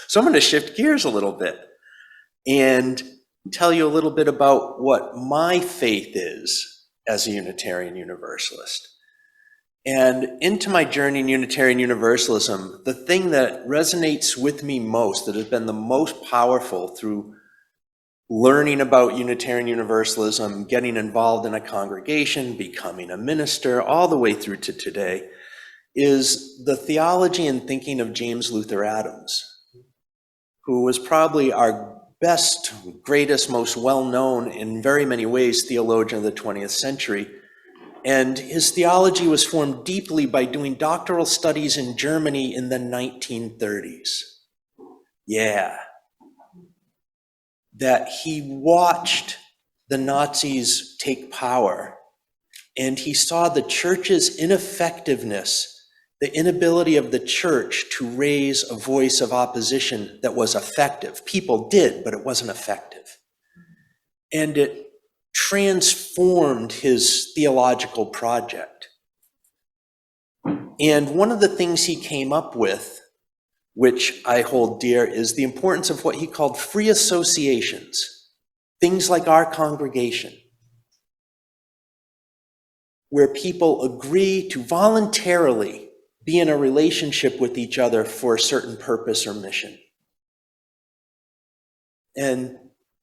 So I'm going to shift gears a little bit and tell you a little bit about what my faith is as a Unitarian Universalist. And into my journey in Unitarian Universalism, the thing that resonates with me most, that has been the most powerful through learning about Unitarian Universalism, getting involved in a congregation, becoming a minister, all the way through to today, is the theology and thinking of James Luther Adams, who was probably our best, greatest, most well-known, in very many ways, theologian of the 20th century. And his theology was formed deeply by doing doctoral studies in Germany in the 1930s. Yeah. That he watched the Nazis take power, and he saw the church's ineffectiveness, the inability of the church to raise a voice of opposition that was effective. People did, but it wasn't effective. And it transformed his theological project. And one of the things he came up with, which I hold dear, is the importance of what he called free associations, things like our congregation, where people agree to voluntarily be in a relationship with each other for a certain purpose or mission. And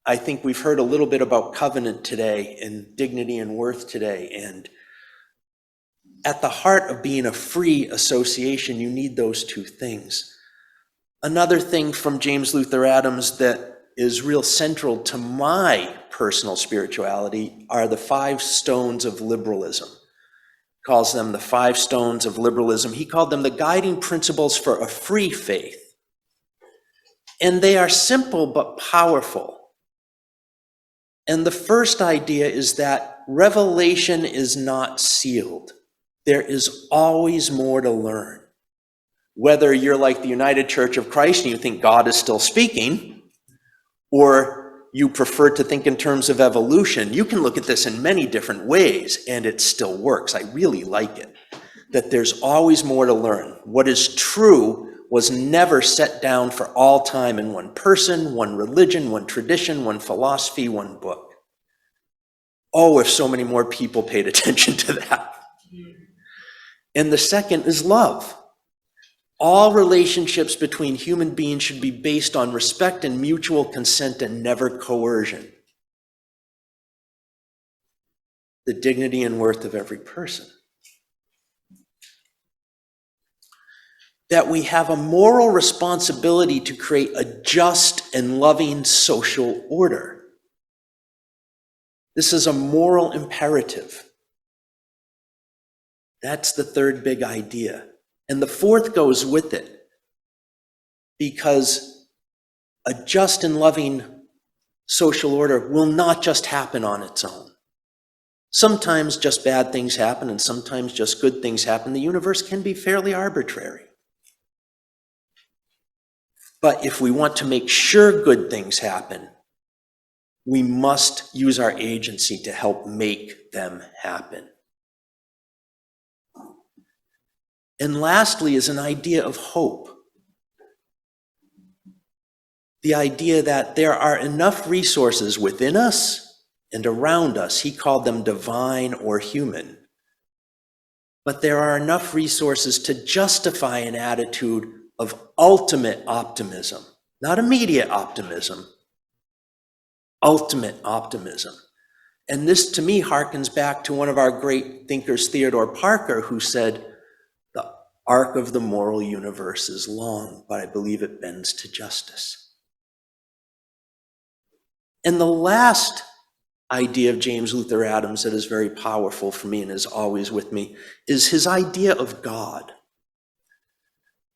I think we've heard a little bit about covenant today and dignity and worth today. And at the heart of being a free association, you need those two things. Another thing from James Luther Adams that is real central to my personal spirituality are the 5 stones of liberalism. He calls them the 5 stones of liberalism. He called them the guiding principles for a free faith. And they are simple but powerful. And the first idea is that revelation is not sealed. There is always more to learn. Whether you're like the United Church of Christ and you think God is still speaking, or you prefer to think in terms of evolution, you can look at this in many different ways and it still works. I really like it, that there's always more to learn. What is true was never set down for all time in one person, one religion, one tradition, one philosophy, one book. Oh, if so many more people paid attention to that. And the second is love. All relationships between human beings should be based on respect and mutual consent and never coercion. The dignity and worth of every person. That we have a moral responsibility to create a just and loving social order. This is a moral imperative. That's the third big idea. And the fourth goes with it, because a just and loving social order will not just happen on its own. Sometimes just bad things happen and sometimes just good things happen. The universe can be fairly arbitrary. But if we want to make sure good things happen, we must use our agency to help make them happen. And lastly is an idea of hope. The idea that there are enough resources within us and around us, he called them divine or human, but there are enough resources to justify an attitude of ultimate optimism, not immediate optimism, ultimate optimism. And this to me harkens back to one of our great thinkers, Theodore Parker, who said, "The arc of the moral universe is long, but I believe it bends to justice." And the last idea of James Luther Adams that is very powerful for me and is always with me is his idea of God.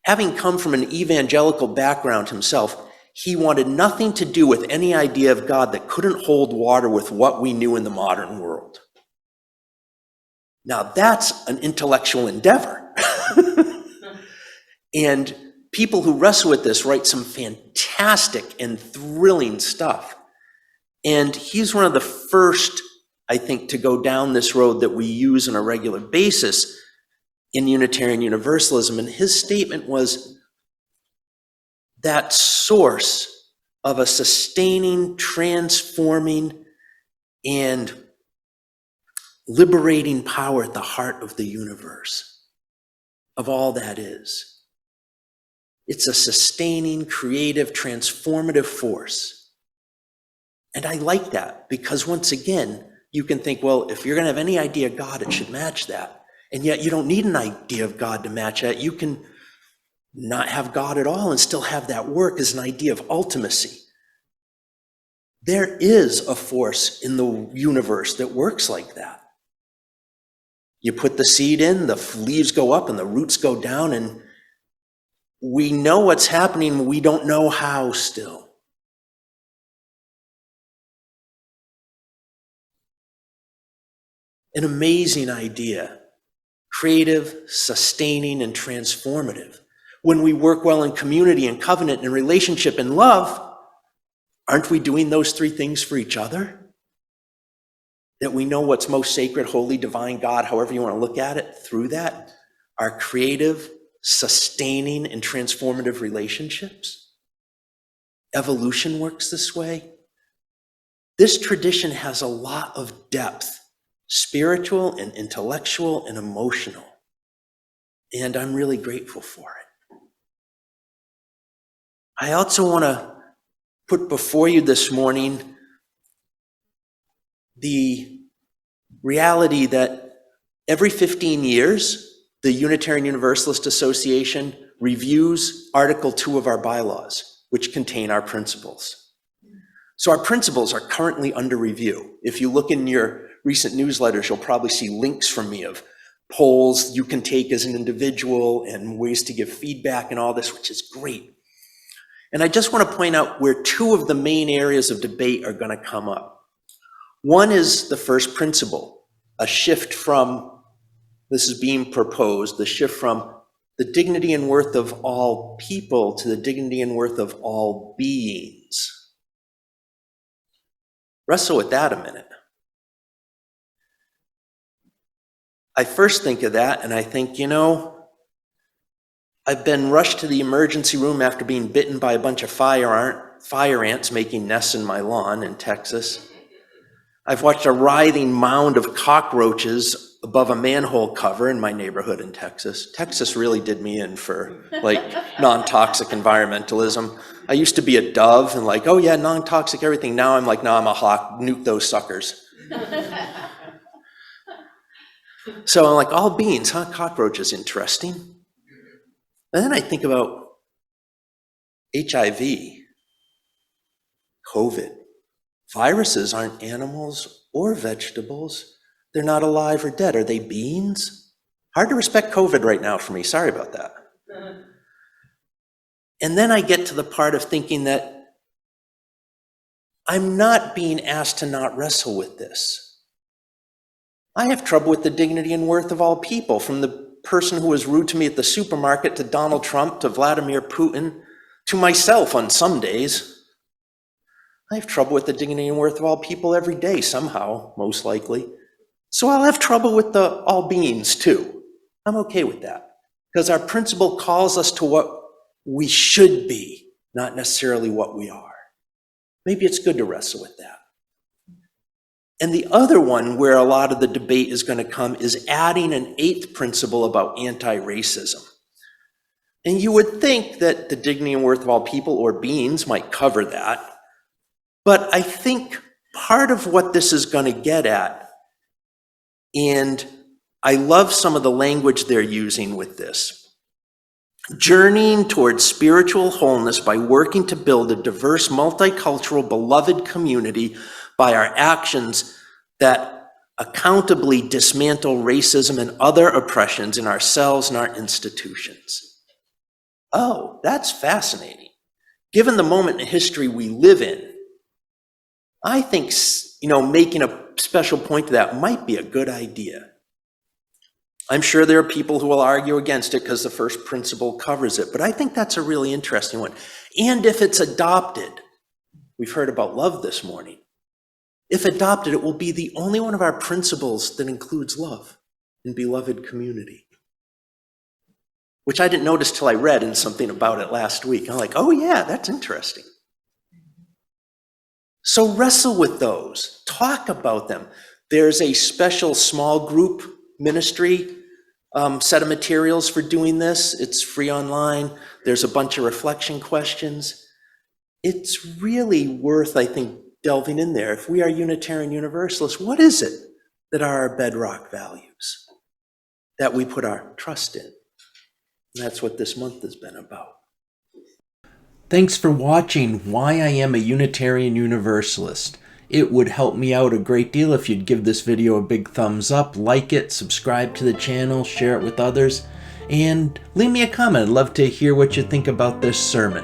Having come from an evangelical background himself, he wanted nothing to do with any idea of God that couldn't hold water with what we knew in the modern world. Now that's an intellectual endeavor. And people who wrestle with this write some fantastic and thrilling stuff. And he's one of the first, I think, to go down this road that we use on a regular basis in Unitarian Universalism. And his statement was, that source of a sustaining, transforming, and liberating power at the heart of the universe, of all that is. It's a sustaining, creative, transformative force. And I like that because once again, you can think, well, if you're going to have any idea of God, it should match that. And yet you don't need an idea of God to match that. You can not have God at all and still have that work as an idea of ultimacy. There is a force in the universe that works like that. You put the seed in, the leaves go up and the roots go down, and we know what's happening, we don't know how still. An amazing idea. Creative, sustaining, and transformative. When we work well in community and covenant and relationship and love, aren't we doing those three things for each other? That we know what's most sacred, holy, divine, God, however you want to look at it, through that, our creative, sustaining, and transformative relationships. Evolution works this way. This tradition has a lot of depth, spiritual and intellectual and emotional. And I'm really grateful for it. I also want to put before you this morning the reality that every 15 years, the Unitarian Universalist Association reviews Article 2 of our bylaws, which contain our principles. So our principles are currently under review. If you look in your recent newsletters, you'll probably see links from me of polls you can take as an individual and ways to give feedback and all this, which is great. And I just want to point out where two of the main areas of debate are going to come up. One is the first principle, a shift from, this is being proposed, the shift from the dignity and worth of all people to the dignity and worth of all beings. Wrestle with that a minute. I first think of that and I think, I've been rushed to the emergency room after being bitten by a bunch of fire ants making nests in my lawn in Texas. I've watched a writhing mound of cockroaches above a manhole cover in my neighborhood in Texas. Texas really did me in for non-toxic environmentalism. I used to be a dove and oh yeah, non-toxic everything. Now I'm no, I'm a hawk, nuke those suckers. So I'm all beings, huh? Cockroaches, interesting. And then I think about HIV, COVID. Viruses aren't animals or vegetables. They're not alive or dead. Are they beings? Hard to respect COVID right now for me. Sorry about that. And then I get to the part of thinking that I'm not being asked to not wrestle with this. I have trouble with the dignity and worth of all people, from the person who was rude to me at the supermarket to Donald Trump to Vladimir Putin to myself on some days. I have trouble with the dignity and worth of all people every day somehow, most likely. So I'll have trouble with the all beings too. I'm okay with that because our principle calls us to what we should be, not necessarily what we are. Maybe it's good to wrestle with that. And the other one where a lot of the debate is going to come is adding an eighth principle about anti-racism. And you would think that the dignity and worth of all people or beings might cover that. But I think part of what this is going to get at, and I love some of the language they're using with this, journeying towards spiritual wholeness by working to build a diverse, multicultural, beloved community by our actions that accountably dismantle racism and other oppressions in ourselves and our institutions. Oh, that's fascinating. Given the moment in history we live in, I think, making a special point to that might be a good idea. I'm sure there are people who will argue against it because the first principle covers it, but I think that's a really interesting one. And if it's adopted, we've heard about love this morning. If adopted, it will be the only one of our principles that includes love in beloved community. which I didn't notice till I read in something about it last week. I'm like, oh yeah, that's interesting. So wrestle with those, talk about them. There's a special small group ministry set of materials for doing this. It's free online. There's a bunch of reflection questions. It's really worth, I think, delving in there. If we are Unitarian Universalists, what is it that are our bedrock values that we put our trust in? And that's what this month has been about. Thanks for watching Why I Am a Unitarian Universalist. It would help me out a great deal if you'd give this video a big thumbs up, like it, subscribe to the channel, share it with others, and leave me a comment. I'd love to hear what you think about this sermon.